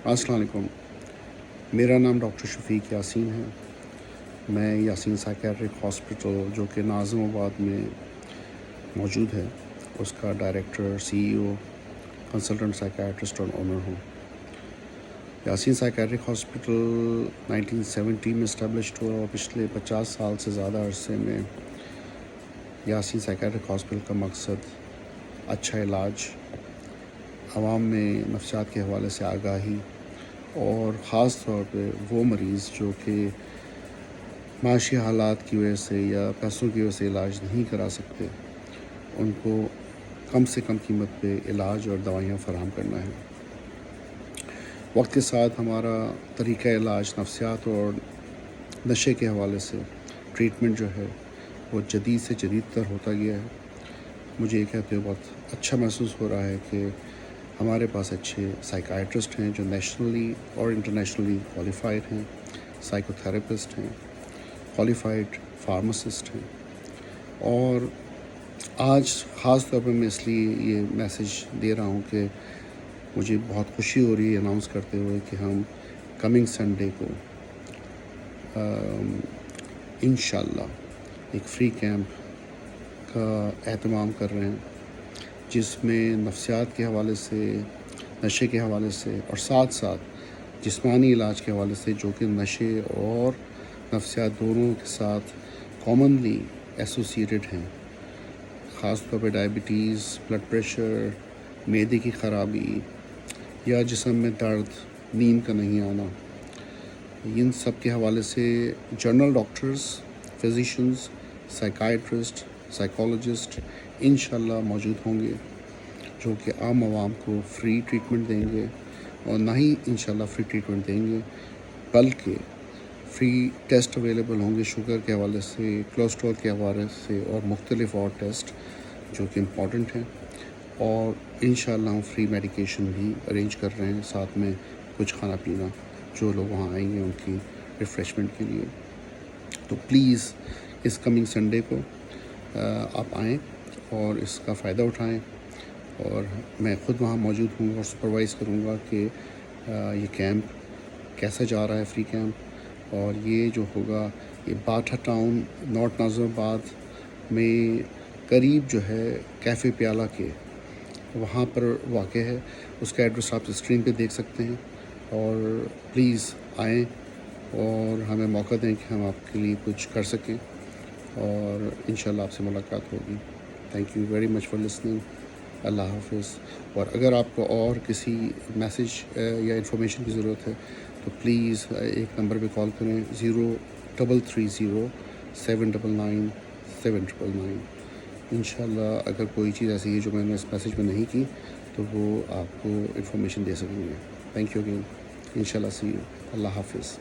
السلام علیکم. میرا نام ڈاکٹر شفیق یاسین ہے. میں یاسین سائیکیاٹرک ہاسپٹل جو کہ نازماباد میں موجود ہے اس کا ڈائریکٹر، سی ای او، کنسلٹنٹ سائیکیاٹرسٹ اور اونر ہوں. یاسین سائیکیاٹرک ہاسپٹل 1970 میں اسٹیبلشڈ ہوا اور پچھلے 50 سال سے زیادہ عرصے میں یاسین سائیکیاٹرک ہاسپٹل کا مقصد اچھا علاج، عوام میں نفسیات کے حوالے سے آگاہی اور خاص طور پہ وہ مریض جو کہ معاشی حالات کی وجہ سے یا پیسوں کی وجہ سے علاج نہیں کرا سکتے، ان کو کم سے کم قیمت پہ علاج اور دوائیاں فراہم کرنا ہے. وقت کے ساتھ ہمارا طریقہ علاج نفسیات اور نشے کے حوالے سے ٹریٹمنٹ جو ہے وہ جدید سے جدید تر ہوتا گیا ہے. مجھے یہ کہتے ہوئے بہت اچھا محسوس ہو رہا ہے کہ ہمارے پاس اچھے سائیکائٹرسٹ ہیں جو نیشنلی اور انٹرنیشنلی کوالیفائڈ ہیں، سائیکو تھراپسٹ ہیں، کوالیفائڈ فارماسسٹ ہیں. اور آج خاص طور پہ میں اس لیے یہ میسیج دے رہا ہوں کہ مجھے بہت خوشی ہو رہی ہے اناؤنس کرتے ہوئے کہ ہم کمنگ سنڈے کو انشاءاللہ ایک فری کیمپ کا اہتمام کر رہے ہیں، جس میں نفسیات کے حوالے سے، نشے کے حوالے سے اور ساتھ ساتھ جسمانی علاج کے حوالے سے، جو کہ نشے اور نفسیات دونوں کے ساتھ کامنلی ایسوسیٹڈ ہیں. خاص طور پہ ڈائبٹیز، بلڈ پریشر، معدے کی خرابی یا جسم میں درد، نیند کا نہیں آنا، ان سب کے حوالے سے general doctors, physicians, psychiatrist, psychologist انشاءاللہ موجود ہوں گے، جو کہ عام عوام کو فری ٹریٹمنٹ دیں گے. اور نہ ہی انشاءاللہ فری ٹریٹمنٹ دیں گے بلکہ فری ٹیسٹ اویلیبل ہوں گے، شوگر کے حوالے سے، کولیسٹرول کے حوالے سے اور مختلف اور ٹیسٹ جو کہ امپورٹنٹ ہیں. اور انشاءاللہ ہم فری میڈیکیشن بھی ارینج کر رہے ہیں، ساتھ میں کچھ کھانا پینا جو لوگ وہاں آئیں گے ان کی ریفریشمنٹ کے لیے. تو پلیز اس کمنگ سنڈے کو آپ آئیں اور اس کا فائدہ اٹھائیں. اور میں خود وہاں موجود ہوں اور سپروائز کروں گا کہ یہ کیمپ کیسا جا رہا ہے، فری کیمپ. اور یہ جو ہوگا یہ باٹھا ٹاؤن، نارتھ نازماباد میں قریب جو ہے کیفے پیالہ کے وہاں پر واقع ہے. اس کا ایڈریس آپ اسکرین پہ دیکھ سکتے ہیں. اور پلیز آئیں اور ہمیں موقع دیں کہ ہم آپ کے لیے کچھ کر سکیں، اور انشاءاللہ آپ سے ملاقات ہوگی. Thank you very much for listening. اللہ حافظ. اور اگر آپ کو اور کسی میسیج یا انفارمیشن کی ضرورت ہے تو پلیز ایک نمبر پہ کال کریں، 0330 799 799. انشاءاللہ اگر کوئی چیز ایسی ہے جو میں نے اس میسیج میں نہیں کی تو وہ آپ کو انفارمیشن دے سکیں گے. Thank you again. انشاءاللہ سی یو. اللہ حافظ.